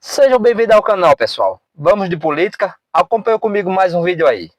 Sejam bem-vindos ao canal, pessoal. Vamos de política? Acompanhe comigo mais um vídeo aí.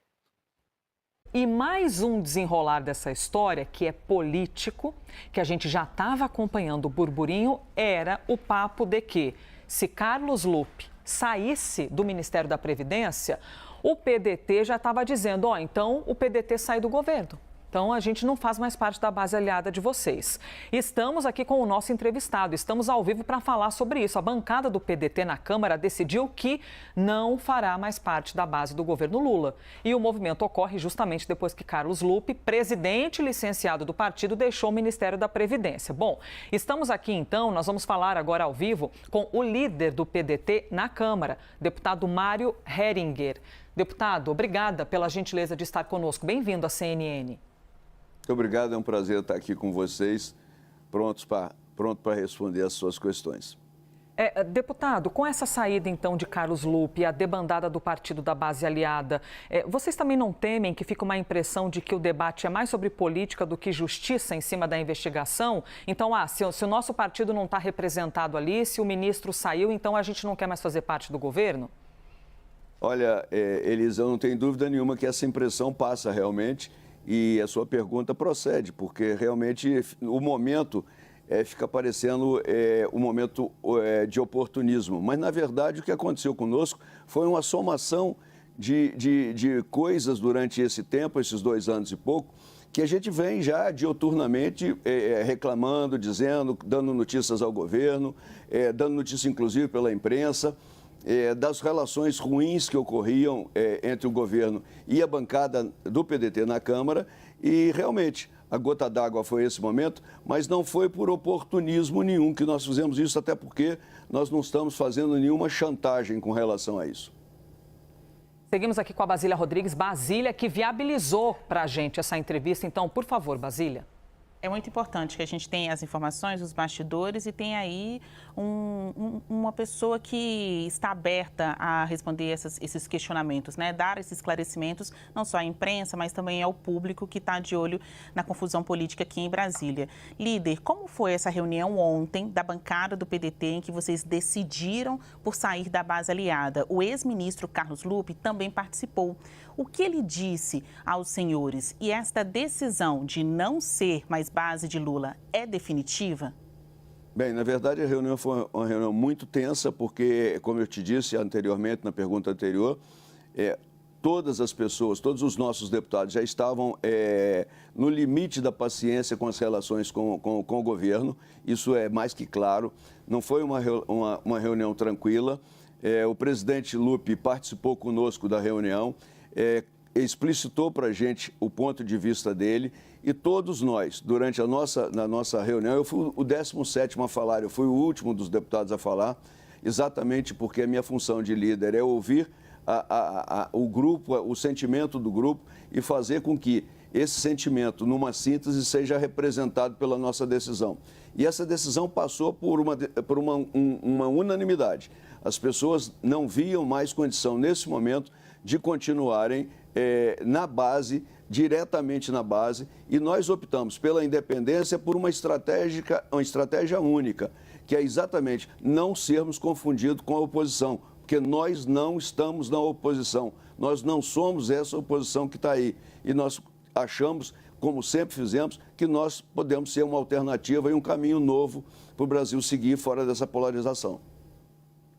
E mais um desenrolar dessa história, que é político, que a gente já estava acompanhando o burburinho, era o papo de que, se Carlos Lupe saísse do Ministério da Previdência, o PDT já estava dizendo, então o PDT sai do governo. Então, a gente não faz mais parte da base aliada de vocês. Estamos aqui com o nosso entrevistado, estamos ao vivo para falar sobre isso. A bancada do PDT na Câmara decidiu que não fará mais parte da base do governo Lula. E o movimento ocorre justamente depois que Carlos Lupe, presidente licenciado do partido, deixou o Ministério da Previdência. Bom, estamos aqui então, nós vamos falar agora ao vivo com o líder do PDT na Câmara, deputado Mário Heringer. Deputado, obrigada pela gentileza de estar conosco. Bem-vindo à CNN. Muito obrigado, é um prazer estar aqui com vocês, pronto para responder as suas questões. Deputado, com essa saída então de Carlos Lupe, a debandada do partido da base aliada, vocês também não temem que fique uma impressão de que o debate é mais sobre política do que justiça em cima da investigação? Então, se o nosso partido não está representado ali, se o ministro saiu, então a gente não quer mais fazer parte do governo? Olha, Elisa, eu não tenho dúvida nenhuma que essa impressão passa realmente. E a sua pergunta procede, porque realmente o momento fica parecendo um momento de oportunismo. Mas, na verdade, o que aconteceu conosco foi uma somação de coisas durante esse tempo, esses 2 anos e pouco, que a gente vem já diuturnamente reclamando, dizendo, dando notícias ao governo, dando notícia inclusive pela imprensa, das relações ruins que ocorriam entre o governo e a bancada do PDT na Câmara. E, realmente, a gota d'água foi esse momento, mas não foi por oportunismo nenhum que nós fizemos isso, até porque nós não estamos fazendo nenhuma chantagem com relação a isso. Seguimos aqui com a Basília Rodrigues. Basília, que viabilizou para a gente essa entrevista. Então, por favor, Basília. É muito importante que a gente tenha as informações, os bastidores e tenha aí uma pessoa que está aberta a responder esses questionamentos, né? Dar esses esclarecimentos não só à imprensa, mas também ao público que está de olho na confusão política aqui em Brasília. Líder, como foi essa reunião ontem da bancada do PDT em que vocês decidiram por sair da base aliada? O ex-ministro Carlos Lupe também participou. O que ele disse aos senhores? E esta decisão de não ser mais base de Lula é definitiva? Bem, na verdade, a reunião foi uma reunião muito tensa, porque, como eu te disse anteriormente, na pergunta anterior, todas as pessoas, todos os nossos deputados já estavam no limite da paciência com as relações com o governo. Isso é mais que claro. Não foi uma reunião tranquila. O presidente Lupe participou conosco da reunião, explicitou para a gente o ponto de vista dele, e todos nós, durante na nossa reunião, eu fui o 17º a falar, eu fui o último dos deputados a falar, exatamente porque a minha função de líder é ouvir o grupo, o sentimento do grupo e fazer com que esse sentimento, numa síntese, seja representado pela nossa decisão. E essa decisão passou por uma unanimidade. As pessoas não viam mais condição, nesse momento, de continuarem na base, diretamente na base, e nós optamos pela independência por uma estratégia única, que é exatamente não sermos confundidos com a oposição, porque nós não estamos na oposição, nós não somos essa oposição que está aí, e nós achamos, como sempre fizemos, que nós podemos ser uma alternativa e um caminho novo para o Brasil seguir fora dessa polarização.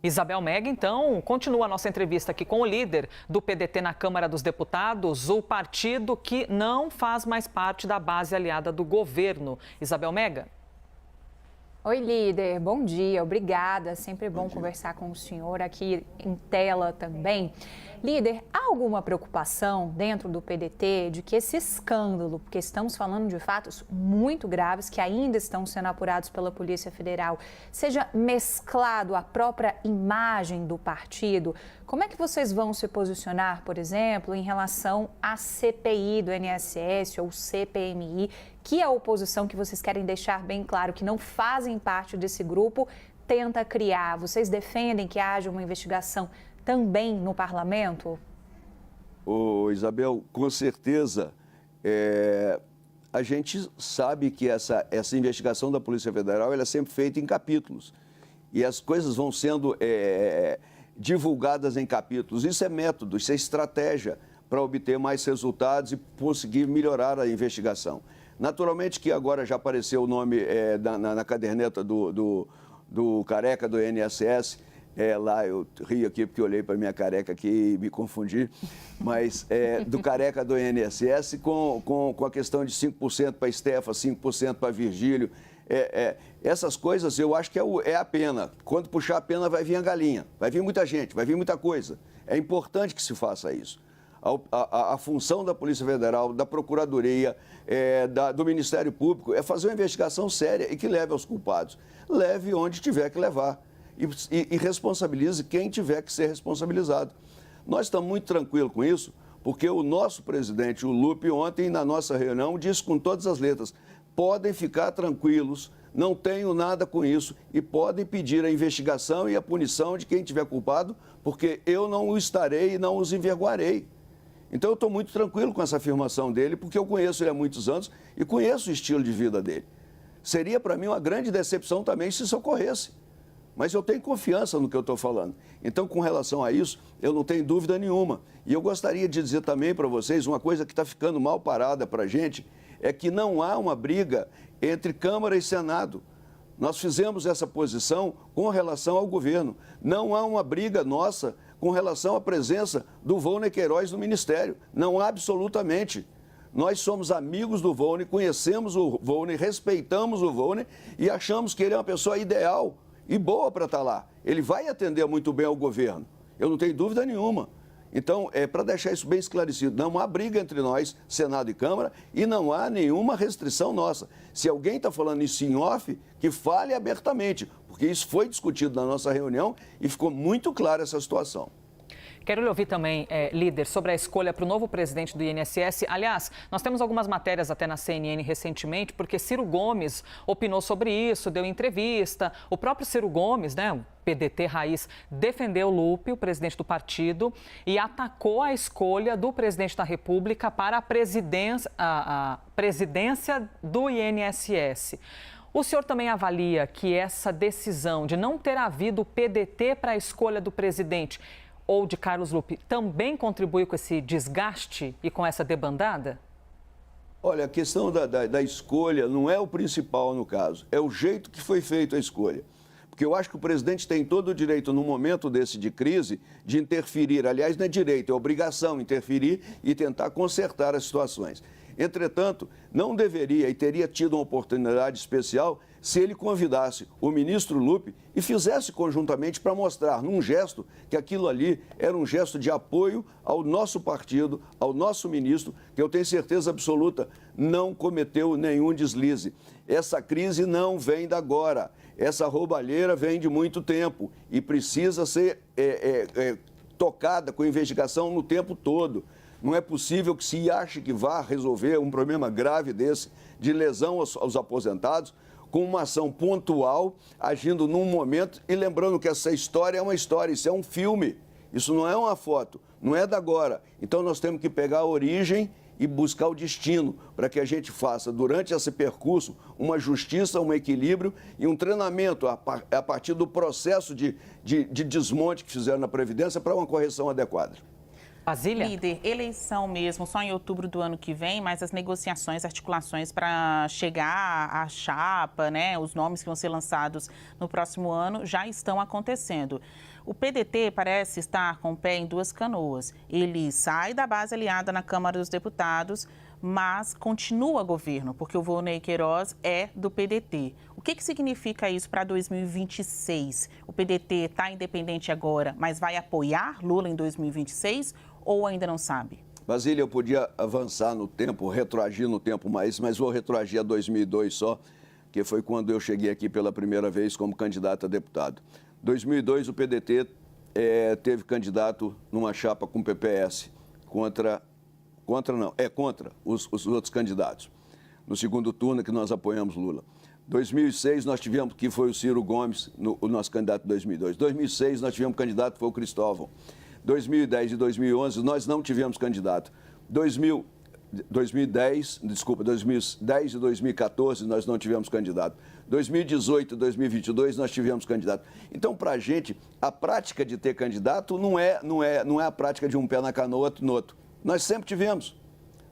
Isabel Mega, então, continua a nossa entrevista aqui com o líder do PDT na Câmara dos Deputados, o partido que não faz mais parte da base aliada do governo. Isabel Mega. Oi, líder. Bom dia. Obrigada. Sempre bom conversar com o senhor aqui em tela também. Líder, há alguma preocupação dentro do PDT de que esse escândalo, porque estamos falando de fatos muito graves que ainda estão sendo apurados pela Polícia Federal, seja mesclado à própria imagem do partido? Como é que vocês vão se posicionar, por exemplo, em relação à CPI do INSS ou CPMI, que a oposição, que vocês querem deixar bem claro que não fazem parte desse grupo, tenta criar? Vocês defendem que haja uma investigação também no parlamento? Isabel, com certeza, a gente sabe que essa investigação da Polícia Federal ela é sempre feita em capítulos. e as coisas vão sendo divulgadas em capítulos. Isso é método, isso é estratégia para obter mais resultados e conseguir melhorar a investigação. Naturalmente que agora já apareceu o nome na caderneta do careca do INSS. Lá eu ri aqui porque olhei para minha careca aqui e me confundi, mas do careca do INSS com a questão de 5% para a Estefa, 5% para Virgílio. Essas coisas eu acho que é a pena. Quando puxar a pena vai vir a galinha, vai vir muita gente, vai vir muita coisa. É importante que se faça isso. A função da Polícia Federal, da Procuradoria, do Ministério Público é fazer uma investigação séria e que leve aos culpados. Leve onde tiver que levar. E responsabilize quem tiver que ser responsabilizado. Nós estamos muito tranquilos com isso, porque o nosso presidente, o Lupe, ontem na nossa reunião, disse com todas as letras, podem ficar tranquilos, não tenho nada com isso e podem pedir a investigação e a punição de quem tiver culpado, porque eu não o estarei e não os envergonharei. Então eu estou muito tranquilo com essa afirmação dele, porque eu conheço ele há muitos anos e conheço o estilo de vida dele. Seria para mim uma grande decepção também se isso ocorresse. Mas eu tenho confiança no que eu estou falando. Então, com relação a isso, eu não tenho dúvida nenhuma. E eu gostaria de dizer também para vocês uma coisa que está ficando mal parada para a gente, é que não há uma briga entre Câmara e Senado. Nós fizemos essa posição com relação ao governo. Não há uma briga nossa com relação à presença do Volney Queiroz no Ministério. Não há absolutamente. Nós somos amigos do Volney, conhecemos o Volney, respeitamos o Volney e achamos que ele é uma pessoa ideal e boa para estar lá. Ele vai atender muito bem ao governo, eu não tenho dúvida nenhuma. Então, para deixar isso bem esclarecido, não há briga entre nós, Senado e Câmara, e não há nenhuma restrição nossa. Se alguém está falando isso em off, que fale abertamente, porque isso foi discutido na nossa reunião e ficou muito clara essa situação. Quero lhe ouvir também, líder, sobre a escolha para o novo presidente do INSS. Aliás, nós temos algumas matérias até na CNN recentemente, porque Ciro Gomes opinou sobre isso, deu entrevista. O próprio Ciro Gomes, né, o PDT raiz, defendeu Lupe, o presidente do partido, e atacou a escolha do presidente da República para a presidência do INSS. O senhor também avalia que essa decisão de não ter havido PDT para a escolha do presidente ou de Carlos Lupe também contribui com esse desgaste e com essa debandada? Olha, a questão da escolha não é o principal no caso, é o jeito que foi feita a escolha. Porque eu acho que o presidente tem todo o direito, num momento desse de crise, de interferir. Aliás, não é direito, é obrigação interferir e tentar consertar as situações. Entretanto, não deveria e teria tido uma oportunidade especial se ele convidasse o ministro Lupe e fizesse conjuntamente para mostrar, num gesto, que aquilo ali era um gesto de apoio ao nosso partido, ao nosso ministro, que eu tenho certeza absoluta não cometeu nenhum deslize. Essa crise não vem da agora, essa roubalheira vem de muito tempo e precisa ser tocada com investigação no tempo todo. Não é possível que se ache que vá resolver um problema grave desse, de lesão aos aposentados, com uma ação pontual, agindo num momento e lembrando que essa história é uma história, isso é um filme, isso não é uma foto, não é da agora. Então nós temos que pegar a origem e buscar o destino para que a gente faça, durante esse percurso, uma justiça, um equilíbrio e um treinamento a partir do processo de desmonte que fizeram na Previdência para uma correção adequada. Basília? Líder, eleição mesmo, só em outubro do ano que vem, mas as negociações, articulações para chegar à chapa, né, os nomes que vão ser lançados no próximo ano já estão acontecendo. O PDT parece estar com o pé em duas canoas. Ele sai da base aliada na Câmara dos Deputados, mas continua governo, porque o Volney Queiroz é do PDT. O que significa isso para 2026? O PDT está independente agora, mas vai apoiar Lula em 2026 ou ainda não sabe? Basília, eu podia avançar no tempo, retroagir no tempo mais, mas vou retroagir a 2002 só, que foi quando eu cheguei aqui pela primeira vez como candidato a deputado. 2002, o PDT teve candidato numa chapa com o PPS contra os outros candidatos. No segundo turno que nós apoiamos Lula. 2006 nós tivemos, que foi o Ciro Gomes, o nosso candidato de 2002. 2006 nós tivemos candidato, que foi o Cristóvão. 2010 e 2011 nós não tivemos candidato. 2010 e 2014 nós não tivemos candidato. 2018 e 2022 nós tivemos candidato. Então, para a gente, a prática de ter candidato não é a prática de um pé na canoa, outro no outro. Nós sempre tivemos.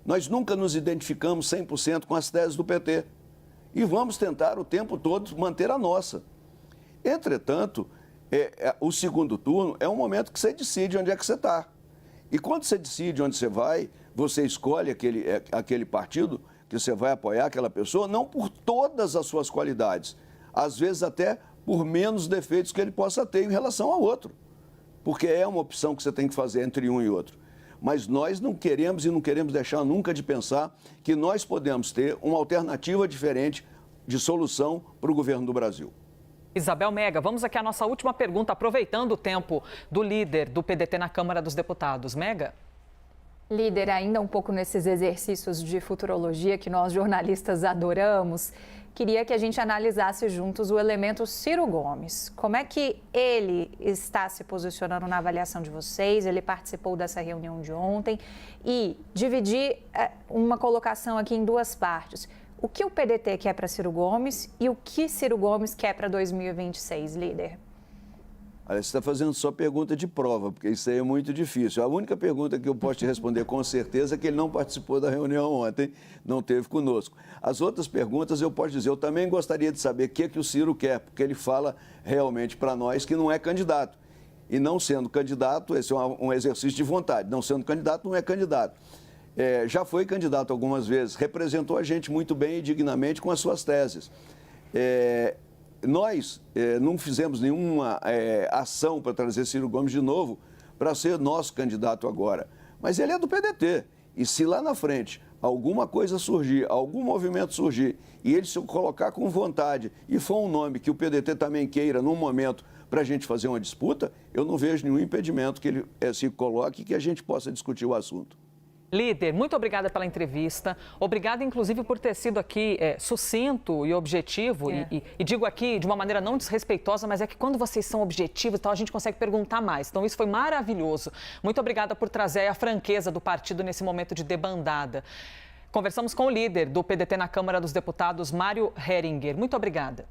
Nós nunca nos identificamos 100% com as teses do PT. E vamos tentar o tempo todo manter a nossa. Entretanto, o segundo turno é um momento que você decide onde é que você está. E quando você decide onde você vai, você escolhe aquele partido que você vai apoiar, aquela pessoa, não por todas as suas qualidades, às vezes até por menos defeitos que ele possa ter em relação ao outro. Porque é uma opção que você tem que fazer entre um e outro. Mas nós não queremos e não queremos deixar nunca de pensar que nós podemos ter uma alternativa diferente de solução para o governo do Brasil. Isabel Mega, vamos aqui à nossa última pergunta, aproveitando o tempo do líder do PDT na Câmara dos Deputados. Mega? Líder, ainda um pouco nesses exercícios de futurologia que nós jornalistas adoramos, queria que a gente analisasse juntos o elemento Ciro Gomes. Como é que ele está se posicionando na avaliação de vocês? Ele participou dessa reunião de ontem e dividir uma colocação aqui em duas partes. O que o PDT quer para Ciro Gomes e o que Ciro Gomes quer para 2026, líder? Olha, você está fazendo só pergunta de prova, porque isso aí é muito difícil. A única pergunta que eu posso te responder com certeza é que ele não participou da reunião ontem, não esteve conosco. As outras perguntas eu posso dizer, eu também gostaria de saber o que o Ciro quer, porque ele fala realmente para nós que não é candidato. E não sendo candidato, esse é um exercício de vontade. Não sendo candidato, não é candidato. Já foi candidato algumas vezes, representou a gente muito bem e dignamente com as suas teses. Nós não fizemos nenhuma ação para trazer Ciro Gomes de novo para ser nosso candidato agora. Mas ele é do PDT. E se lá na frente alguma coisa surgir, algum movimento surgir, e ele se colocar com vontade e for um nome que o PDT também queira num momento para a gente fazer uma disputa, eu não vejo nenhum impedimento que ele se coloque e que a gente possa discutir o assunto. Líder, muito obrigada pela entrevista. Obrigada, inclusive, por ter sido aqui sucinto e objetivo. E digo aqui de uma maneira não desrespeitosa, mas é que quando vocês são objetivos, então a gente consegue perguntar mais. Então, isso foi maravilhoso. Muito obrigada por trazer a franqueza do partido nesse momento de debandada. Conversamos com o líder do PDT na Câmara dos Deputados, Mário Heringer. Muito obrigada.